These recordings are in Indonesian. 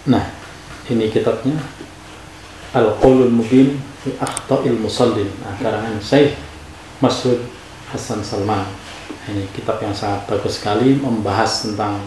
Nah, ini kitabnya Al-Qaulul Mubin fi Akhta'il Musallin, karangan Syekh Mas'ud Hasan Salman. Ini kitab yang sangat bagus sekali membahas tentang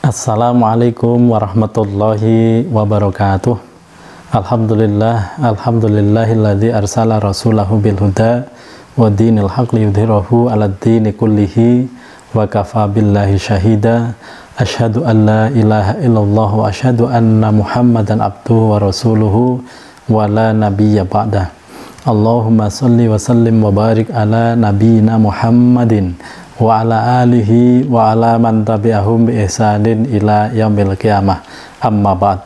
Assalamualaikum warahmatullahi wabarakatuh. Alhamdulillahilladzi arsala rasulahu bil huda wa dinil haqq liyudhhirahu 'alad dini kullihi wa kafa billahi syahida. Asyhadu an la ilaha illallah wa asyhadu anna Muhammadan abduhu wa rasuluhu wa la nabiyya ba'dah. Allahumma shalli wa sallim wa barik ala nabiyyina Muhammadin wa ala alihi wa ala man tabi'ahum bi ihsanin ila yaumil qiyamah. Amma ba'd.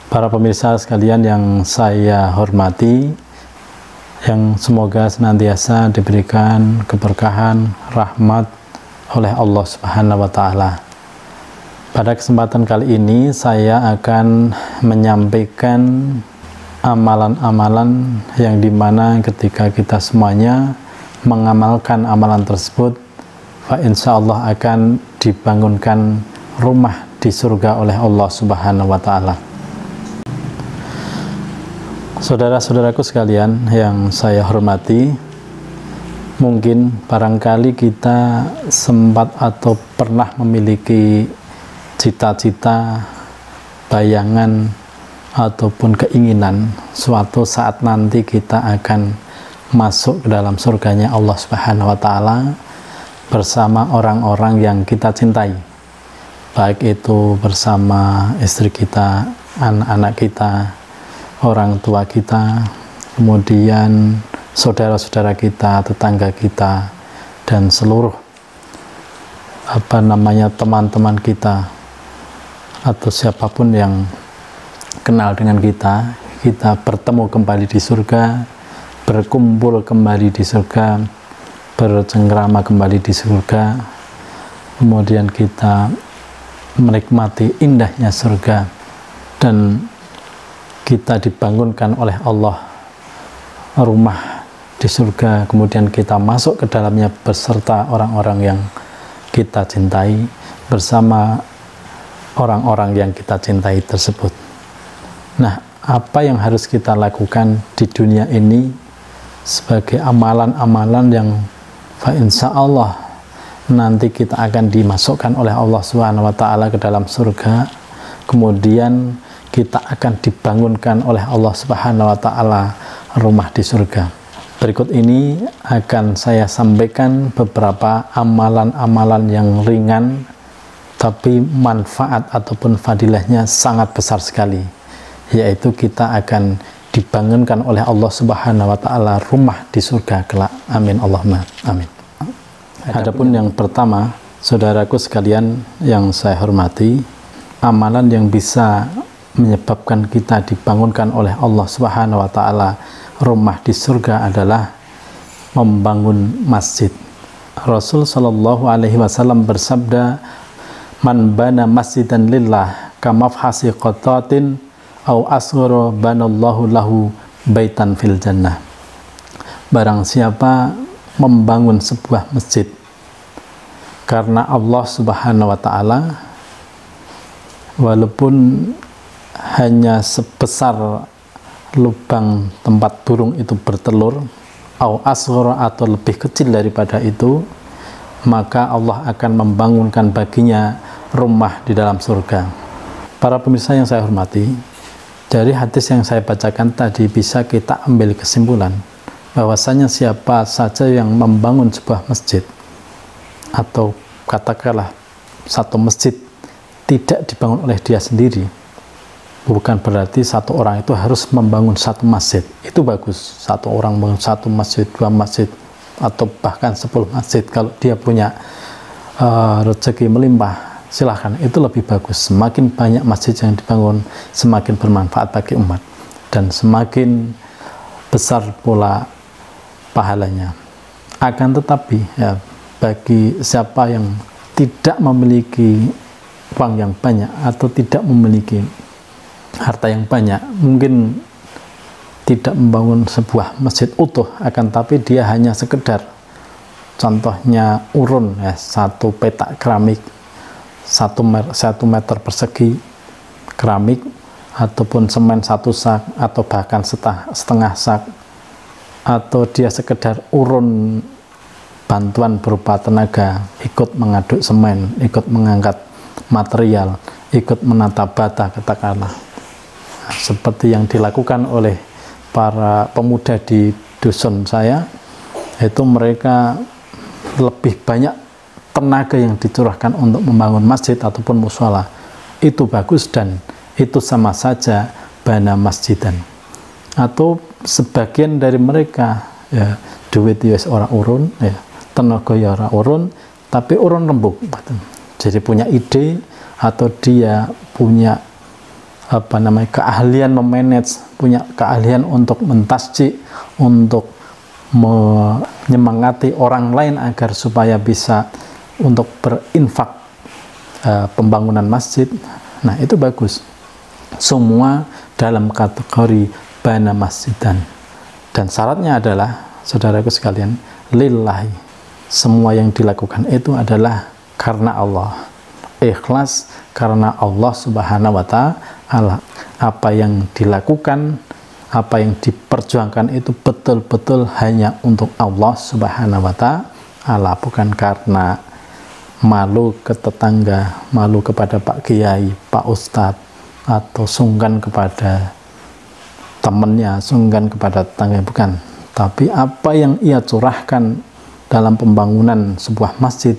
Para pemirsa sekalian yang saya hormati, yang semoga senantiasa diberikan keberkahan, rahmat oleh Allah Subhanahu wa taala. Pada kesempatan kali ini saya akan menyampaikan amalan-amalan yang dimana ketika kita semuanya mengamalkan amalan tersebut, fa insyaallah akan dibangunkan rumah di surga oleh Allah Subhanahu wa taala. Saudara-saudaraku sekalian yang saya hormati, mungkin barangkali kita sempat atau pernah memiliki cita-cita, bayangan ataupun keinginan suatu saat nanti kita akan masuk ke dalam surganya Allah Subhanahu wa taala bersama orang-orang yang kita cintai, baik itu bersama istri kita, anak-anak kita, orang tua kita, kemudian saudara-saudara kita, tetangga kita, dan seluruh teman-teman kita atau siapapun yang kenal dengan kita bertemu kembali di surga, berkumpul kembali di surga, bercengkrama kembali di surga, kemudian kita menikmati indahnya surga dan kita dibangunkan oleh Allah rumah di surga, kemudian kita masuk ke dalamnya beserta orang-orang yang kita cintai, bersama orang-orang yang kita cintai tersebut. Nah, apa yang harus kita lakukan di dunia ini sebagai amalan-amalan yang fa insyaallah nanti kita akan dimasukkan oleh Allah Subhanahu wa taala ke dalam surga, kemudian kita akan dibangunkan oleh Allah Subhanahu wa taala rumah di surga. Berikut ini akan saya sampaikan beberapa amalan-amalan yang ringan tapi manfaat ataupun fadilahnya sangat besar sekali, yaitu kita akan dibangunkan oleh Allah Subhanahu wa taala rumah di surga kelak. Amin Allahumma amin. Adapun yang pertama, saudaraku sekalian yang saya hormati, amalan yang bisa menyebabkan kita dibangunkan oleh Allah Subhanahu wa taala rumah di surga adalah membangun masjid. Rasul sallallahu alaihi wasallam bersabda, "Man bana masjidan lillah kamafhasi qatatin au asghara banallahu lahu baitan fil jannah." Barang siapa membangun sebuah masjid karena Allah Subhanahu wa taala, walaupun hanya sebesar lubang tempat burung itu bertelur, au asghara atau lebih kecil daripada itu, maka Allah akan membangunkan baginya rumah di dalam surga. Para pemirsa yang saya hormati, dari hadis yang saya bacakan tadi bisa kita ambil kesimpulan bahwasanya siapa saja yang membangun sebuah masjid, atau katakanlah satu masjid tidak dibangun oleh dia sendiri, bukan berarti satu orang itu harus membangun satu masjid. Itu bagus, satu orang membangun satu masjid, dua masjid, atau bahkan 10 masjid. Kalau dia punya rezeki melimpah, silahkan, itu lebih bagus. Semakin banyak masjid yang dibangun, semakin bermanfaat bagi umat, dan semakin besar pula pahalanya. Akan tetapi ya, bagi siapa yang tidak memiliki uang yang banyak atau tidak memiliki harta yang banyak, mungkin tidak membangun sebuah masjid utuh, akan tapi dia hanya sekedar contohnya urun ya, satu petak keramik 1 meter persegi keramik, ataupun semen 1 sak, atau bahkan setengah sak, atau dia sekedar urun bantuan berupa tenaga, ikut mengaduk semen, ikut mengangkat material, ikut menata bata katakanlah, seperti yang dilakukan oleh para pemuda di dusun saya, itu mereka lebih banyak tenaga yang dicurahkan untuk membangun masjid ataupun mushola. Itu bagus dan itu sama saja bana masjidan. Atau sebagian dari mereka ya, duit ya orang urun ya, tenaga ya orang urun, tapi urun rembuk. Jadi punya ide atau dia punya keahlian memanage, punya keahlian untuk mentasjik, untuk menyemangati orang lain agar supaya bisa untuk berinfak pembangunan masjid. Nah, itu bagus. Semua dalam kategori bana masjidan. Dan syaratnya adalah, saudaraku sekalian, lillahi. Semua yang dilakukan itu adalah karena Allah. Ikhlas karena Allah Subhanahu wa ta'ala. Apa yang dilakukan, apa yang diperjuangkan itu betul-betul hanya untuk Allah Subhanahu wa ta'ala, bukan karena malu ke tetangga, malu kepada Pak Kiai, Pak Ustadz, atau sungkan kepada temannya, sungkan kepada tetangga, bukan. Tapi apa yang ia curahkan dalam pembangunan sebuah masjid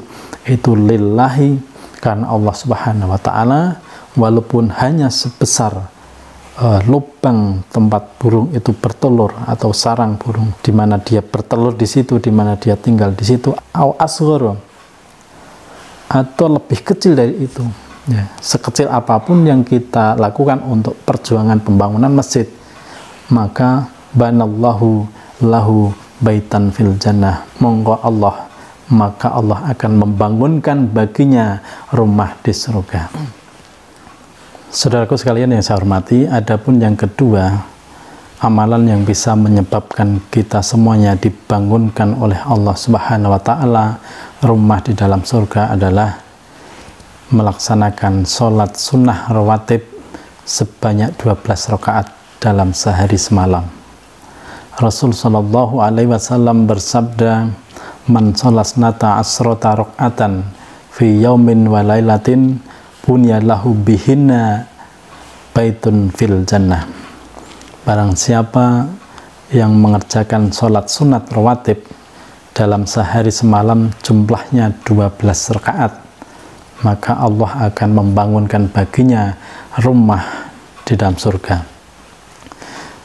itu lillahi, karena Allah Subhanahu wa ta'ala, walaupun hanya sebesar lubang tempat burung itu bertelur atau sarang burung, di mana dia bertelur di situ, di mana dia tinggal di situ, au asghar, atau lebih kecil dari itu ya, sekecil apapun yang kita lakukan untuk perjuangan pembangunan masjid, maka banallahu lahu baitan fil jannah, monggo Allah, maka Allah akan membangunkan baginya rumah di surga. Saudaraku sekalian yang saya hormati, adapun yang kedua, amalan yang bisa menyebabkan kita semuanya dibangunkan oleh Allah Subhanahu wa ta'ala rumah di dalam surga adalah melaksanakan sholat sunnah rawatib sebanyak 12 rakaat dalam sehari semalam. Rasul Shallallahu Alaihi Wasallam bersabda, man sholat nata asrota rakaatan fi yaumin wa lailatin bunya lahu bihinna baitun fil jannah. Barang siapa yang mengerjakan sholat sunat rawatib dalam sehari semalam jumlahnya 12 rakaat, maka Allah akan membangunkan baginya rumah di dalam surga.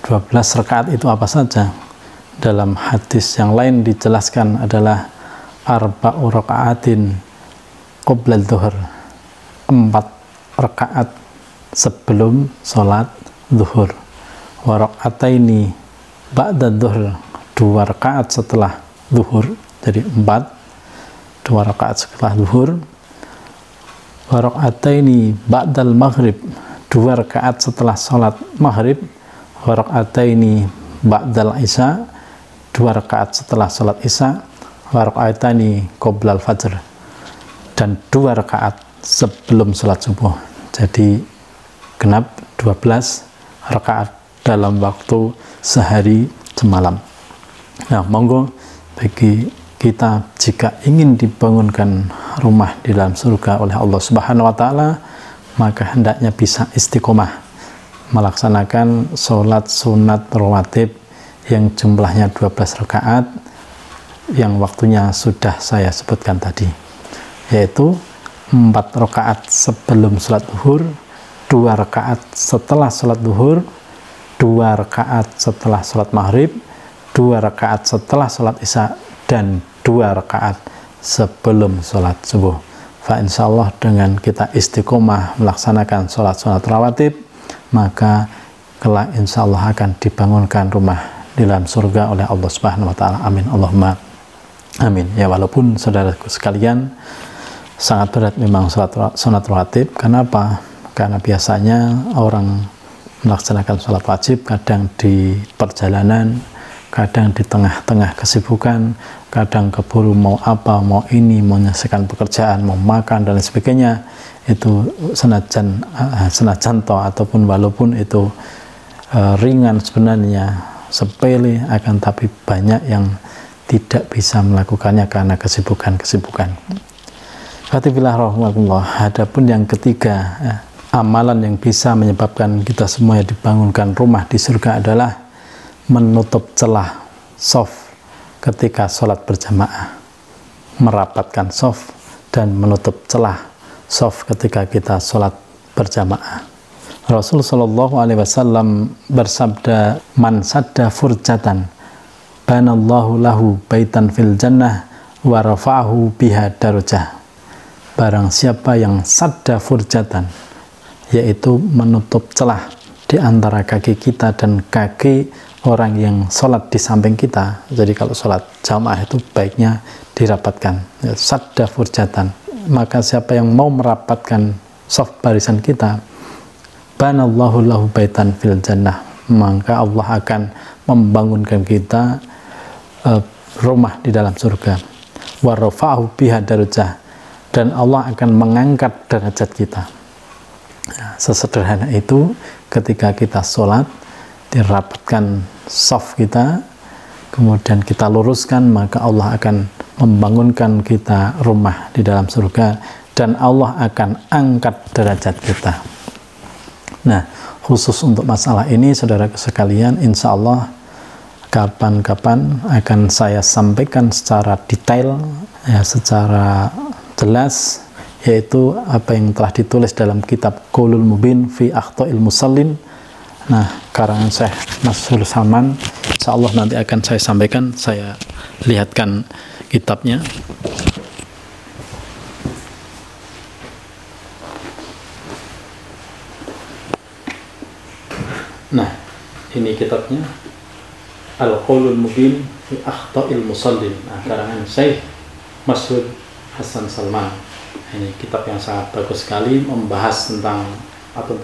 12 rakaat itu apa saja? Dalam hadis yang lain dijelaskan adalah arba'u rakaatin qabla dhuhr, 4 rakaat sebelum sholat zuhur, wa rakaataini ba'da dhuhr, 2 rakaat setelah zuhur, jadi 2 rakaat setelah zuhur, wa rakaataini ba'dal maghrib, 2 rakaat setelah sholat maghrib, wa rakaataini ba'dal isya, 2 rakaat setelah sholat isya, wa rakaatani qoblal fajr, dan 2 rakaat sebelum sholat subuh. Jadi genap 12 rakaat dalam waktu sehari semalam. Nah, monggo bagi kita jika ingin dibangunkan rumah di dalam surga oleh Allah Subhanahu wa ta'ala, maka hendaknya bisa istiqomah melaksanakan sholat sunat rawatib yang jumlahnya 12 rakaat yang waktunya sudah saya sebutkan tadi, yaitu 4 rakaat sebelum sholat zuhur, 2 rakaat setelah sholat zuhur, 2 rakaat setelah sholat maghrib, 2 rakaat setelah sholat isya, dan 2 rakaat sebelum sholat subuh. Fa insyaallah dengan kita istiqomah melaksanakan sholat rawatib, maka kelak insyaallah akan dibangunkan rumah di dalam surga oleh Allah Subhanahu wa ta'ala. Amin Allahumma Amin. Ya, walaupun saudaraku sekalian sangat berat memang sholat rawatib. Kenapa? Karena biasanya orang melaksanakan sholat wajib kadang di perjalanan, kadang di tengah-tengah kesibukan, kadang keburu mau apa, mau ini, mau menyelesaikan pekerjaan, mau makan dan sebagainya. Itu senajan toh ataupun walaupun itu ringan sebenarnya, sepele, akan tapi banyak yang tidak bisa melakukannya karena kesibukan-kesibukan. Fatihillah rahmatullah. Adapun yang ketiga, amalan yang bisa menyebabkan kita semua dibangunkan rumah di surga adalah menutup celah shaf ketika sholat berjamaah, merapatkan shaf dan menutup celah shaf ketika kita sholat berjamaah. Rasul Shallallahu Alaihi Wasallam bersabda, "Man sadda furjatan, banallahu lahu baitan fil jannah, wa rafa'ahu biha darajah." Barang siapa yang sadda furjatan, yaitu menutup celah di antara kaki kita dan kaki orang yang sholat di samping kita. Jadi kalau sholat jamaah itu baiknya dirapatkan, ya, sadda furjatan. Maka siapa yang mau merapatkan shaf barisan kita, banallahu lahu baitan fil jannah, maka Allah akan membangunkan kita rumah di dalam surga. Wa rafa'ahu biha darajah, dan Allah akan mengangkat derajat kita. Nah, sesederhana itu ketika kita sholat, dirapatkan shaf kita, kemudian kita luruskan, maka Allah akan membangunkan kita rumah di dalam surga dan Allah akan angkat derajat kita. Nah, khusus untuk masalah ini, saudara sekalian, insya Allah kapan-kapan akan saya sampaikan secara detail, ya, secara jelas, yaitu apa yang telah ditulis dalam kitab Qaulul Mubin fi Akhta'il Musallin. Nah, karangan Syekh Nasrul Salman, insya Allah nanti akan saya sampaikan, saya lihatkan kitabnya. Nah, ini kitabnya, Al-Qaulul Mubin fi Akhta'il Musallin. Nah, karangan Syekh Mas'ud Hasan Salman. Ini kitab yang sangat bagus sekali, membahas tentang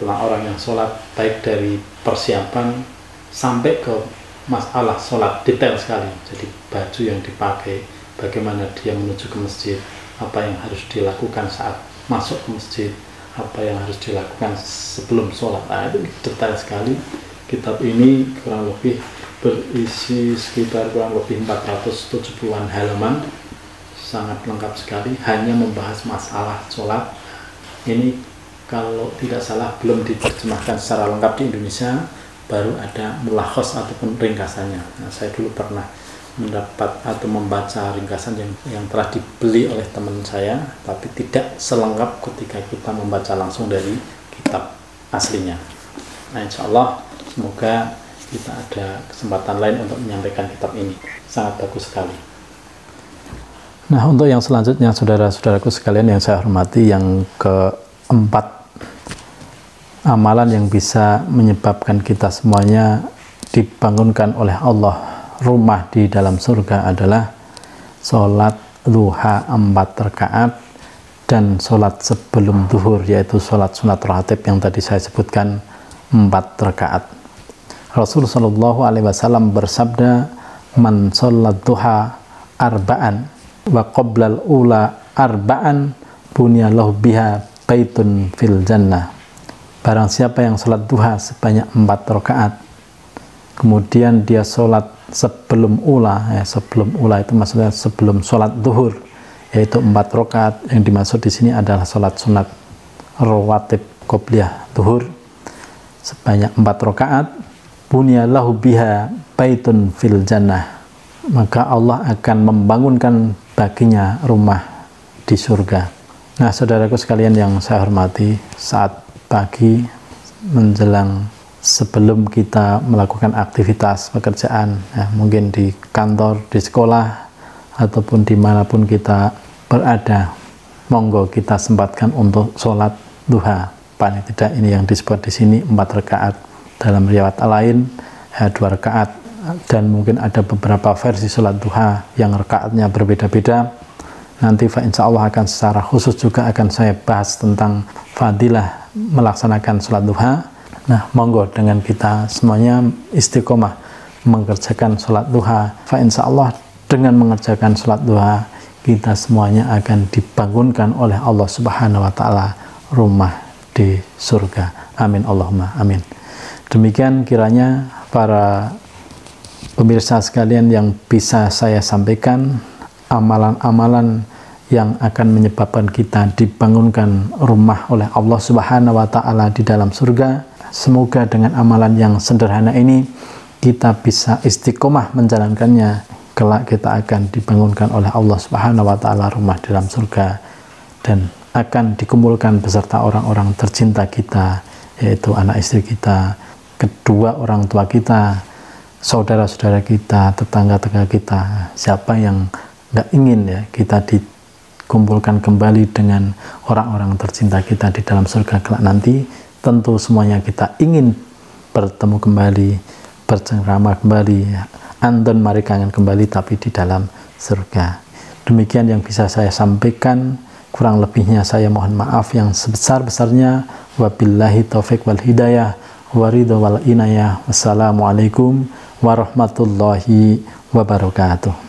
orang yang sholat, baik dari persiapan sampai ke masalah sholat, detail sekali. Jadi baju yang dipakai, bagaimana dia menuju ke masjid, apa yang harus dilakukan saat masuk ke masjid, apa yang harus dilakukan sebelum sholat. Nah, itu detail sekali. Kitab ini kurang lebih berisi sekitar kurang lebih 470-an halaman, sangat lengkap sekali, hanya membahas masalah sholat. Ini kalau tidak salah belum diterjemahkan secara lengkap di Indonesia, baru ada mulakhos ataupun ringkasannya. Nah, saya dulu pernah mendapat atau membaca ringkasan yang telah dibeli oleh teman saya, tapi tidak selengkap ketika kita membaca langsung dari kitab aslinya. Nah, insya Allah semoga kita ada kesempatan lain untuk menyampaikan kitab ini, sangat bagus sekali. Nah, untuk yang selanjutnya, saudara-saudaraku sekalian yang saya hormati, yang keempat, amalan yang bisa menyebabkan kita semuanya dibangunkan oleh Allah rumah di dalam surga adalah sholat duha 4 rakaat dan sholat sebelum zuhur, yaitu sholat sunat rawatib yang tadi saya sebutkan 4 rakaat. Rasul Shallallahu Alaihi Wasallam bersabda, "Man sholat duha arba'an wa qoblal ula arba'an bunyalahu biha baitun fil jannah." Barang siapa yang sholat duha sebanyak 4 rakaat, kemudian dia sholat sebelum ula, sebelum ula itu maksudnya sebelum sholat zuhur, yaitu 4 rakaat. Yang dimaksud di sini adalah sholat sunat rawatib qobliyah zuhur sebanyak 4 rakaat, bunyalahu biha baitun fil jannah, maka Allah akan membangunkan baginya rumah di surga. Nah, saudaraku sekalian yang saya hormati, saat pagi menjelang sebelum kita melakukan aktivitas pekerjaan, ya, mungkin di kantor, di sekolah, ataupun dimanapun kita berada, monggo kita sempatkan untuk sholat duha. Paling tidak ini yang disebut di sini 4 rakaat. Dalam riwayat lain 2 rakaat dan mungkin ada beberapa versi sholat duha yang rakaatnya berbeda-beda. Nanti insya Allah akan secara khusus juga akan saya bahas tentang fadilah melaksanakan sholat duha. Nah, monggo dengan kita semuanya istiqomah mengerjakan sholat duha. Insya Allah dengan mengerjakan sholat duha kita semuanya akan dibangunkan oleh Allah Subhanahu wa Ta'ala rumah di surga. Amin Allahumma amin. Demikian kiranya para pemirsa sekalian yang bisa saya sampaikan, amalan-amalan yang akan menyebabkan kita dibangunkan rumah oleh Allah Subhanahu wa Ta'ala di dalam surga. Semoga dengan amalan yang sederhana ini kita bisa istiqomah menjalankannya, kelak kita akan dibangunkan oleh Allah Subhanahu wa Ta'ala rumah di dalam surga dan akan dikumpulkan beserta orang-orang tercinta kita, yaitu anak istri kita, kedua orang tua kita, saudara-saudara kita, tetangga-tetangga kita. Siapa yang nggak ingin ya kita dikumpulkan kembali dengan orang-orang tercinta kita di dalam surga kelak nanti. Tentu semuanya kita ingin bertemu kembali, bercengkrama kembali, andon mari kangen kembali, tapi di dalam surga. Demikian yang bisa saya sampaikan, kurang lebihnya saya mohon maaf yang sebesar-besarnya. Wabillahi taufik wal hidayah waridho wal inayah. Wassalamualaikum warahmatullahi wabarakatuh.